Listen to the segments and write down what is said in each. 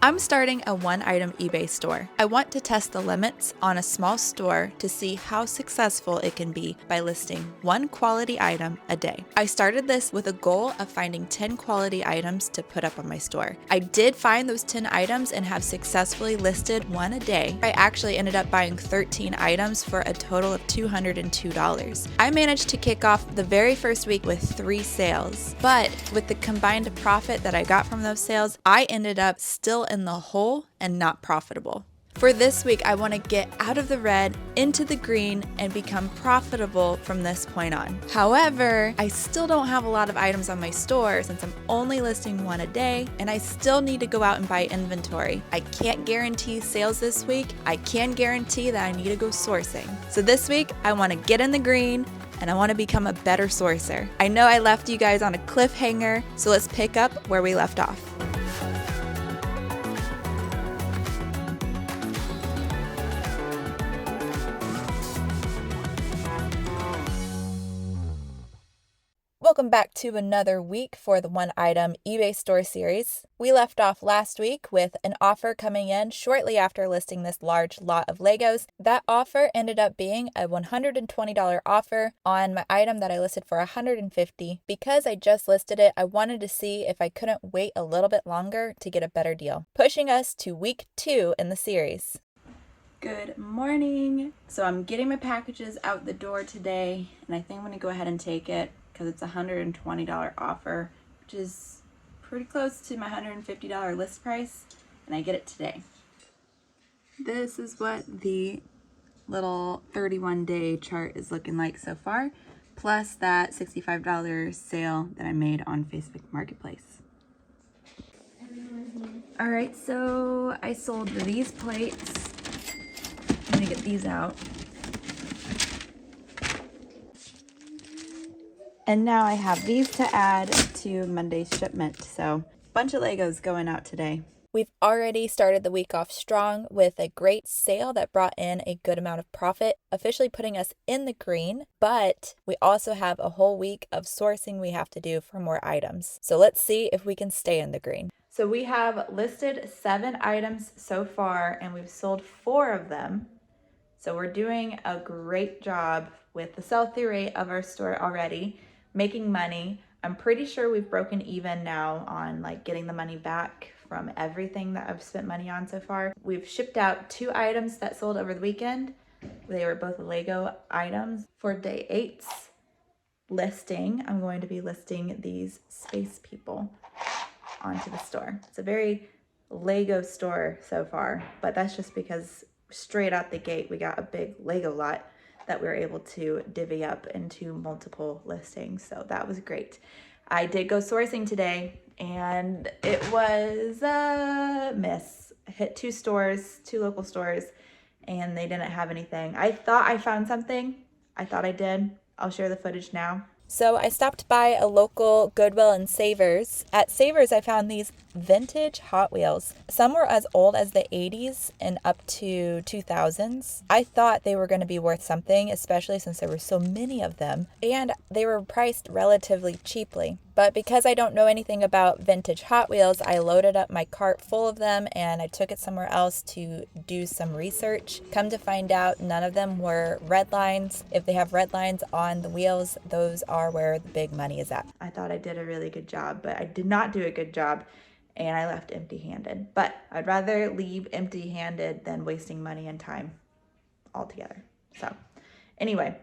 I'm starting a one-item eBay store. I want to test the limits on a small store to see how successful it can be by listing one quality item a day. I started this with a goal of finding 10 quality items to put up on my store. I did find those 10 items and have successfully listed one a day. I actually ended up buying 13 items for a total of $202. I managed to kick off the very first week with 3 sales, but with the combined profit that I got from those sales, I ended up still in the hole and not profitable. For this week, I want to get out of the red into the green and become profitable from this point on. However, I still don't have a lot of items on my store since I'm only listing one a day, and I still need to go out and buy inventory. I can't guarantee sales this week. I can guarantee that I need to go sourcing. So this week, I want to get in the green and I want to become a better sourcer. I know I left you guys on a cliffhanger, so let's pick up where we left off. Welcome back to another week for the One Item eBay Store series. We left off last week with an offer coming in shortly after listing this large lot of Legos. That offer ended up being a $120 offer on my item that I listed for $150. Because I just listed it, I wanted to see if I couldn't wait a little bit longer to get a better deal, pushing us to week 2 in the series. Good morning. So I'm getting my packages out the door today, and I think I'm going to go ahead and take it because it's a $120 offer, which is pretty close to my $150 list price, and I get it today. This is what the little 31-day chart is looking like so far, plus that $65 sale that I made on Facebook Marketplace. All right, so I sold these plates. I'm gonna get these out. And now I have these to add to Monday's shipment. So a bunch of Legos going out today. We've already started the week off strong with a great sale that brought in a good amount of profit, officially putting us in the green, but we also have a whole week of sourcing we have to do for more items. So let's see if we can stay in the green. So we have listed 7 items so far and we've sold 4 of them. So we're doing a great job with the sell-through rate of our store already, making money. I'm pretty sure we've broken even now on like getting the money back from everything that I've spent money on so far. We've shipped out 2 items that sold over the weekend. They were both Lego items. For day 8's listing, I'm going to be listing these space people onto the store. It's a very Lego store so far, but that's just because straight out the gate we got a big Lego lot that we were able to divvy up into multiple listings, so that was great. I did go sourcing today and it was a miss. I hit 2 stores, 2 local stores, and they didn't have anything. I thought I found something. I thought I did. I'll share the footage now. So I stopped by a local Goodwill and Savers. At Savers, I found these vintage Hot Wheels. Some were as old as the 80s and up to 2000s. I thought they were going to be worth something, especially since there were so many of them, and they were priced relatively cheaply. But because I don't know anything about vintage Hot Wheels, I loaded up my cart full of them and I took it somewhere else to do some research. Come to find out, none of them were red lines. If they have red lines on the wheels, those are where the big money is at. I thought I did a really good job, but I did not do a good job and I left empty-handed. But I'd rather leave empty-handed than wasting money and time altogether. So anyway,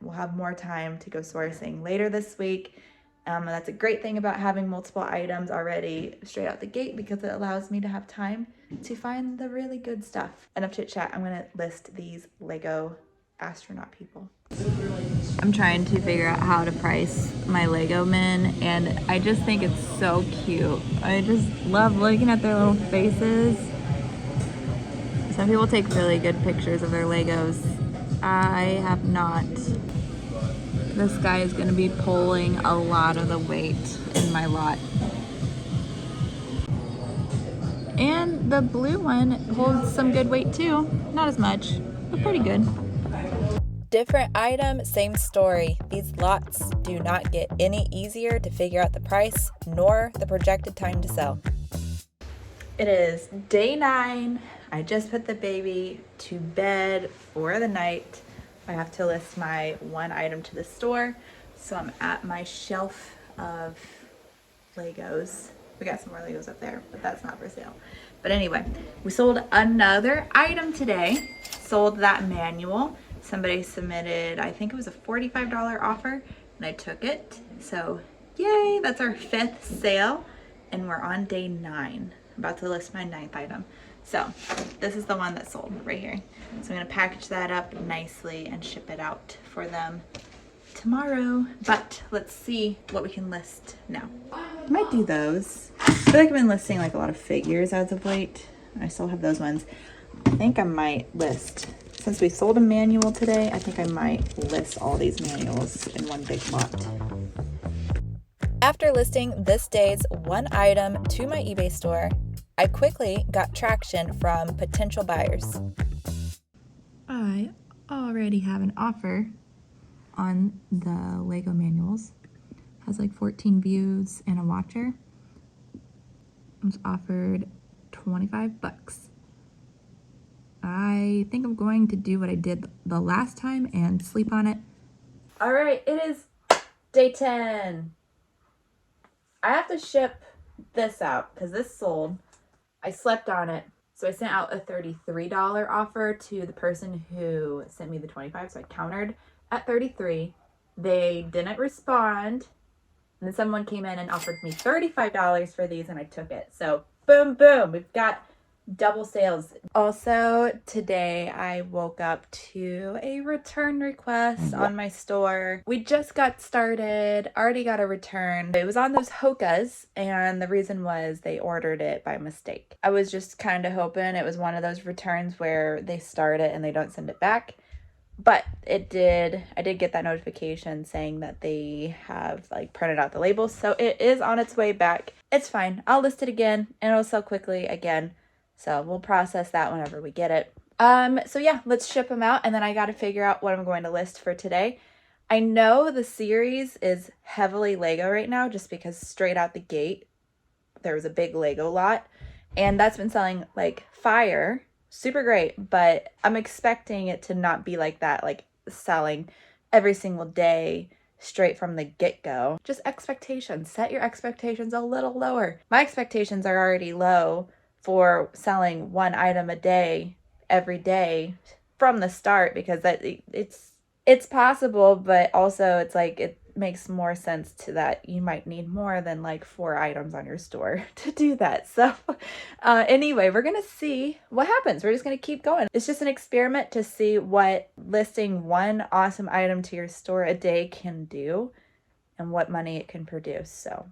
we'll have more time to go sourcing later this week. That's a great thing about having multiple items already straight out the gate because it allows me to have time to find the really good stuff. Enough chit chat, I'm gonna list these Lego astronaut people. I'm trying to figure out how to price my Lego men and I just think it's so cute. I just love looking at their little faces. Some people take really good pictures of their Legos. I have not. This guy is going to be pulling a lot of the weight in my lot. And the blue one holds some good weight too. Not as much, but pretty good. Different item, same story. These lots do not get any easier to figure out the price nor the projected time to sell. It is day 9. I just put the baby to bed for the night. I have to list my one item to the store. So I'm at my shelf of Legos. We got some more Legos up there, but that's not for sale. But anyway, we sold another item today. Sold that manual. Somebody submitted, I think it was a $45 offer, and I took it. So yay, that's our 5th sale, and we're on day 9. I'm about to list my 9th item. So this is the one that sold right here. So I'm gonna package that up nicely and ship it out for them tomorrow. But let's see what we can list now. I might do those. I feel like I've been listing like a lot of figures as of late. I still have those ones. I think I might list, since we sold a manual today, I think I might list all these manuals in one big lot. After listing this day's one item to my eBay store, I quickly got traction from potential buyers. I already have an offer on the Lego manuals. Has like 14 views and a watcher. I was offered 25 bucks. I think I'm going to do what I did the last time and sleep on it. All right, it is day 10. I have to ship this out because this sold. I slept on it. So I sent out a $33 offer to the person who sent me the 25. So I countered at 33. They didn't respond. And then someone came in and offered me $35 for these, and I took it. So boom, boom, we've got double sales. Also, today I woke up to a return request on my store. We just got started, already got a return. It was on those Hokas, and the reason was they ordered it by mistake. I was just kind of hoping it was one of those returns where they start it and they don't send it back. But it did, I did get that notification saying that they have like printed out the labels. So it is on its way back. It's fine. I'll list it again and it'll sell quickly again. So we'll process that whenever we get it. So yeah, let's ship them out. And then I got to figure out what I'm going to list for today. I know the series is heavily Lego right now just because straight out the gate, there was a big Lego lot. And that's been selling like fire. Super great, but I'm expecting it to not be like that, like selling every single day straight from the get-go. Just expectations. Set your expectations a little lower. My expectations are already low for selling one item a day every day from the start because that it's possible, but also it's like it makes more sense to that you might need more than like 4 items on your store to do that. So anyway, we're gonna see what happens. We're just gonna keep going. It's just an experiment to see what listing one awesome item to your store a day can do and what money it can produce. So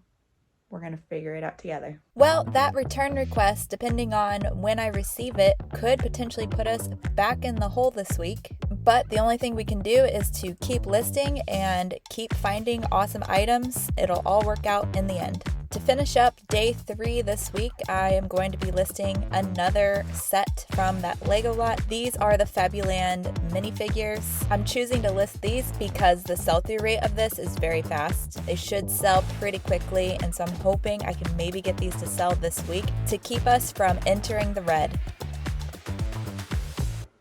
we're going to figure it out together. Well, that return request, depending on when I receive it, could potentially put us back in the hole this week. But the only thing we can do is to keep listing and keep finding awesome items. It'll all work out in the end. To finish up day 3 this week, I am going to be listing another set from that Lego lot. These are the Fabuland minifigures. I'm choosing to list these because the sell-through rate of this is very fast. They should sell pretty quickly, and so I'm hoping I can maybe get these to sell this week to keep us from entering the red.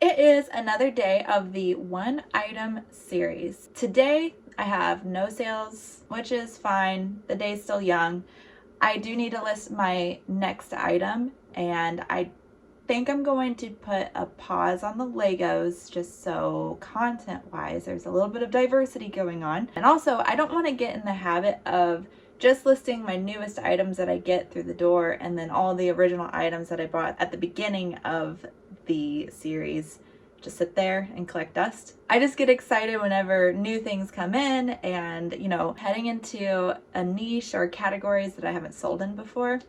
It is another day of the one item series. Today, I have no sales, which is fine. The day's still young. I do need to list my next item, and I think I'm going to put a pause on the Legos just so content-wise there's a little bit of diversity going on. And also, I don't want to get in the habit of just listing my newest items that I get through the door and then all the original items that I bought at the beginning of the series just sit there and collect dust. I just get excited whenever new things come in and, you know, heading into a niche or categories that I haven't sold in before.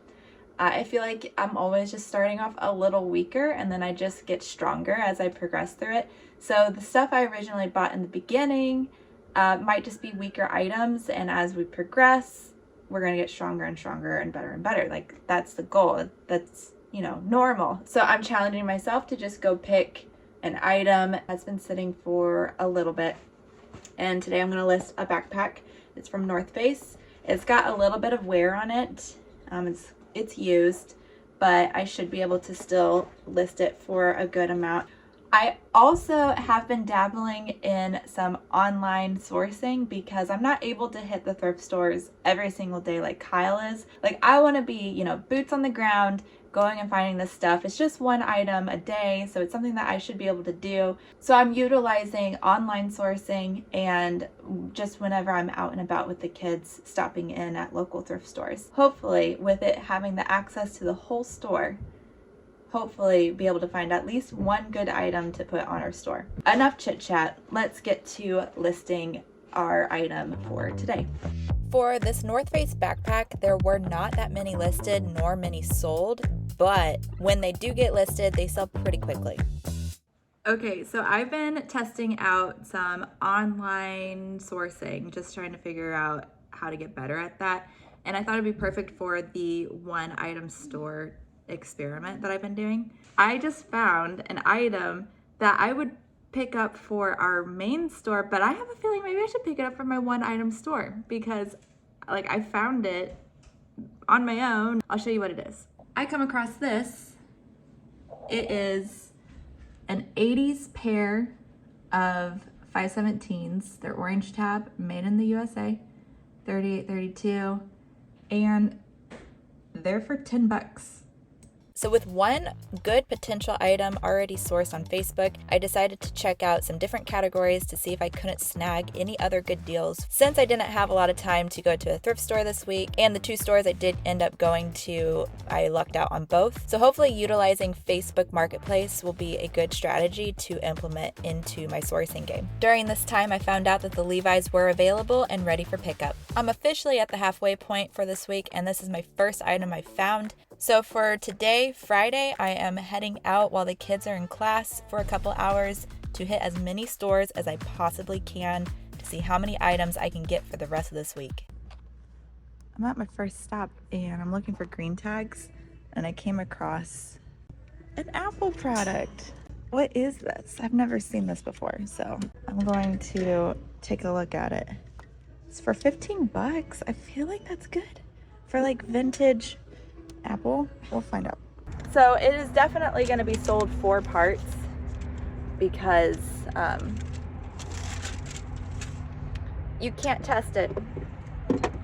I feel like I'm always just starting off a little weaker and then I just get stronger as I progress through it. So the stuff I originally bought in the beginning might just be weaker items, and as we progress, we're gonna get stronger and stronger and better. Like, that's the goal. That's, you know, normal. So I'm challenging myself to just go pick an item that's been sitting for a little bit. And today I'm going to list a backpack. It's from North Face. It's got a little bit of wear on it. It's used, but I should be able to still list it for a good amount. I also have been dabbling in some online sourcing because I'm not able to hit the thrift stores every single day like Kyle is. Like, I want to be, you know, boots on the ground, going and finding this stuff. It's just one item a day, so it's something that I should be able to do. So I'm utilizing online sourcing and just whenever I'm out and about with the kids, stopping in at local thrift stores. Hopefully, with it having the access to the whole store, hopefully be able to find at least one good item to put on our store. Enough chit chat, let's get to listing our item for today. For this North Face backpack, there were not that many listed nor many sold, but when they do get listed, they sell pretty quickly. Okay, so I've been testing out some online sourcing, just trying to figure out how to get better at that. And I thought it'd be perfect for the one item store experiment that I've been doing. I just found an item that I would pick up for our main store, but I have a feeling maybe I should pick it up for my one item store because like I found it on my own. I'll show you what it is. I come across this. It is an 80s pair of 517s. They're orange tab, made in the USA, 3832, and they're for 10 bucks. So with one good potential item already sourced on Facebook, I decided to check out some different categories to see if I couldn't snag any other good deals. Since I didn't have a lot of time to go to a thrift store this week, and the two stores I did end up going to, I lucked out on both. So hopefully utilizing Facebook Marketplace will be a good strategy to implement into my sourcing game. During this time, I found out that the Levi's were available and ready for pickup. I'm officially at the halfway point for this week, and this is my first item I found. So for today, Friday, I am heading out while the kids are in class for a couple hours to hit as many stores as I possibly can to see how many items I can get for the rest of this week. I'm at my first stop and I'm looking for green tags and I came across an Apple product. What is this? I've never seen this before, so I'm going to take a look at it. It's for 15 bucks. I feel like that's good for like vintage Apple. We'll find out. So it is definitely going to be sold for parts because you can't test it.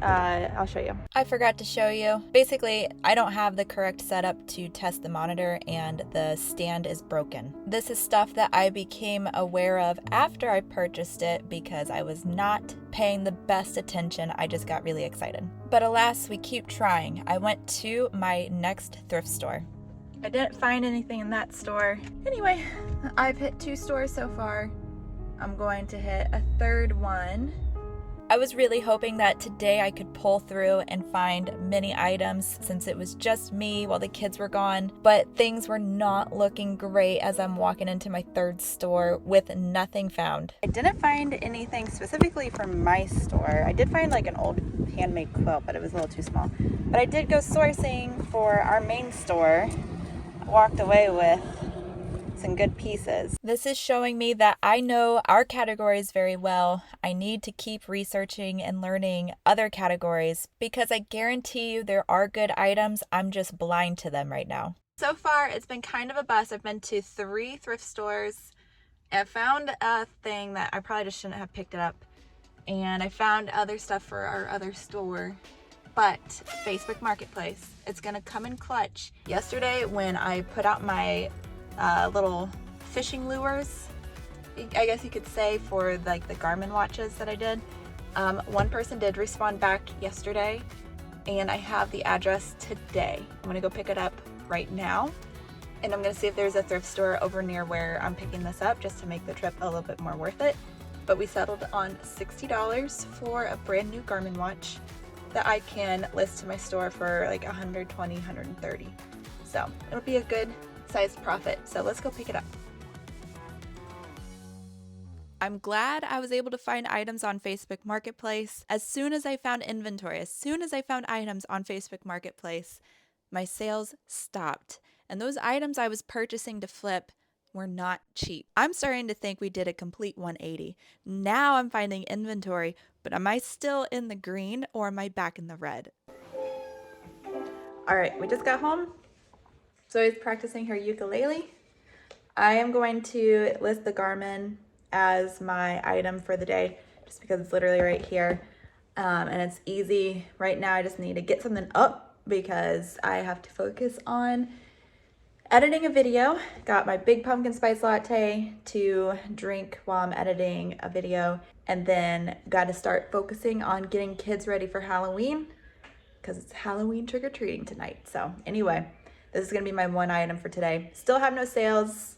I'll show you. I forgot to show you. Basically, I don't have the correct setup to test the monitor and the stand is broken. This is stuff that I became aware of after I purchased it because I was not paying the best attention. I just got really excited. But alas, we keep trying. I went to my next thrift store. I didn't find anything in that store. Anyway, I've hit 2 stores so far. I'm going to hit a third one. I was really hoping that today I could pull through and find many items since it was just me while the kids were gone, but things were not looking great as I'm walking into my third store with nothing found. I didn't find anything specifically from my store. I did find like an old handmade quilt, but it was a little too small. But I did go sourcing for our main store. I walked away with some good pieces. This is showing me that I know our categories very well. I need to keep researching and learning other categories because I guarantee you there are good items. I'm just blind to them right now. So far, it's been kind of a bust. I've been to 3 thrift stores. I found a thing that I probably just shouldn't have picked it up. And I found other stuff for our other store. But Facebook Marketplace, it's gonna come in clutch. Yesterday, when I put out my little fishing lures, I guess you could say, for like the Garmin watches that I did. One person did respond back yesterday and I have the address today. I'm gonna go pick it up right now and I'm gonna see if there's a thrift store over near where I'm picking this up just to make the trip a little bit more worth it. But we settled on $60 for a brand new Garmin watch that I can list to my store for like 120, 130. So it'll be a good sized profit. So let's go pick it up. I'm glad I was able to find items on Facebook Marketplace. As soon as I found inventory, as soon as I found items on Facebook Marketplace, my sales stopped. And those items I was purchasing to flip were not cheap. I'm starting to think we did a complete 180. Now I'm finding inventory, but am I still in the green or am I back in the red? All right, we just got home. Zoe's practicing her ukulele. I am going to list the Garmin as my item for the day just because it's literally right here. And it's easy. Right now I just need to get something up because I have to focus on editing a video. Got my big pumpkin spice latte to drink while I'm editing a video, and then got to start focusing on getting kids ready for Halloween because it's Halloween trick-or-treating tonight. So anyway, this is gonna be my one item for today. Still have no sales.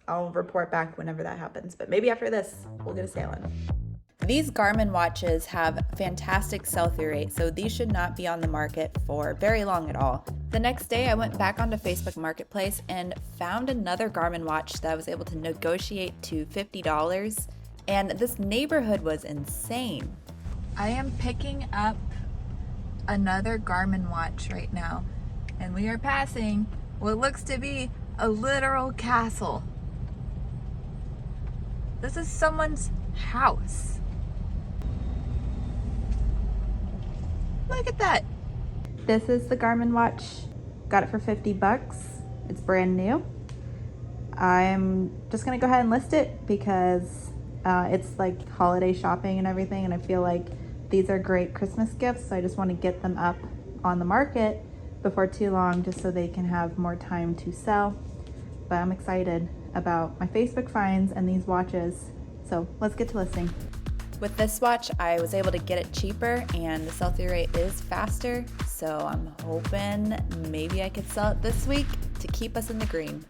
I'll report back whenever that happens, but maybe after this, we'll get a sale in. These Garmin watches have fantastic sell-through rate, so these should not be on the market for very long at all. The next day, I went back onto Facebook Marketplace and found another Garmin watch that I was able to negotiate to $50, and this neighborhood was insane. I am picking up another Garmin watch right now, and we are passing what looks to be a literal castle. This is someone's house. Look at that. This is the Garmin watch. Got it for 50 bucks. It's brand new. I'm just gonna go ahead and list it because it's like holiday shopping and everything, and I feel like these are great Christmas gifts, so I just want to get them up on the market before too long just so they can have more time to sell. But I'm excited about my Facebook finds and these watches. So let's get to listing. With this watch, I was able to get it cheaper and the sell-through rate is faster. So I'm hoping maybe I could sell it this week to keep us in the green.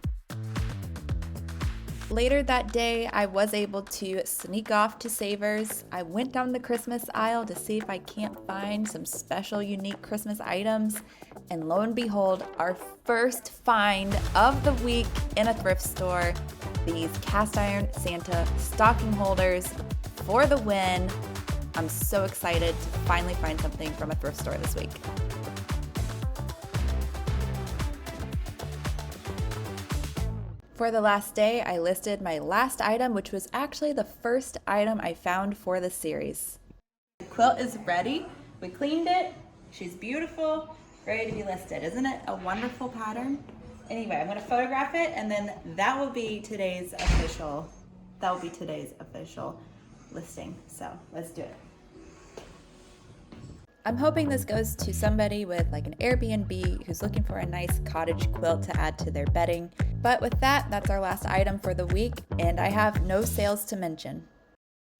Later that day, I was able to sneak off to Savers. I went down the Christmas aisle to see if I can't find some special, unique Christmas items. And lo and behold, our first find of the week in a thrift store, these cast iron Santa stocking holders for the win. I'm so excited to finally find something from a thrift store this week. For the last day, I listed my last item, which was actually the first item I found for the series. The quilt is ready. We cleaned it. She's beautiful, ready to be listed. Isn't it a wonderful pattern? Anyway, I'm gonna photograph it and then that will be today's official listing. So let's do it. I'm hoping this goes to somebody with like an Airbnb who's looking for a nice cottage quilt to add to their bedding. But with that, that's our last item for the week, and I have no sales to mention.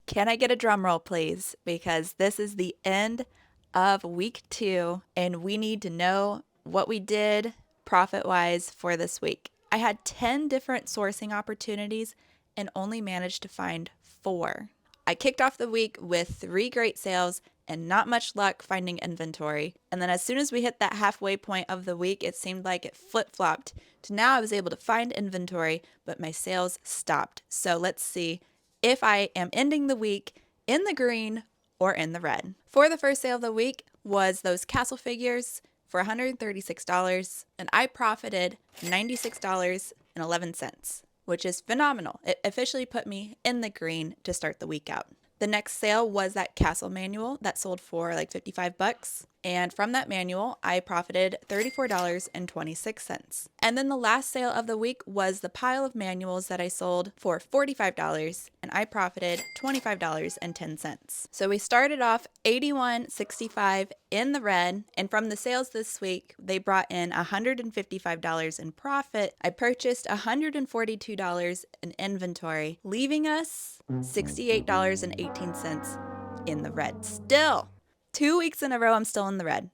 Can I get a drum roll, please? Because this is the end of week 2, and we need to know what we did profit-wise for this week. I had 10 different sourcing opportunities and only managed to find 4. I kicked off the week with 3 great sales and not much luck finding inventory. And then as soon as we hit that halfway point of the week, it seemed like it flip-flopped to now I was able to find inventory, but my sales stopped. So let's see if I am ending the week in the green or in the red. For the first sale of the week was those castle figures for $136, and I profited $96.11, which is phenomenal. It officially put me in the green to start the week out. The next sale was that castle manual that sold for like 55 bucks. And from that manual, I profited $34.26. And then the last sale of the week was the pile of manuals that I sold for $45, and I profited $25.10. So we started off $81.65 in the red, and from the sales this week, they brought in $155 in profit. I purchased $142 in inventory, leaving us $68.18 in the red. Still, 2 weeks in a row, I'm still in the red.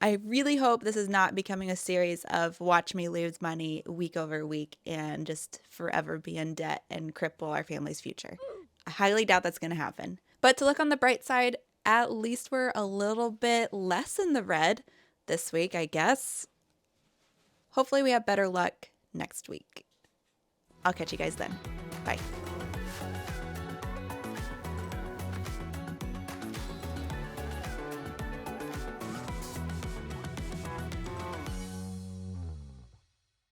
I really hope this is not becoming a series of watch me lose money week over week and just forever be in debt and cripple our family's future. I highly doubt that's going to happen. But to look on the bright side, at least we're a little bit less in the red this week, I guess. Hopefully we have better luck next week. I'll catch you guys then. Bye.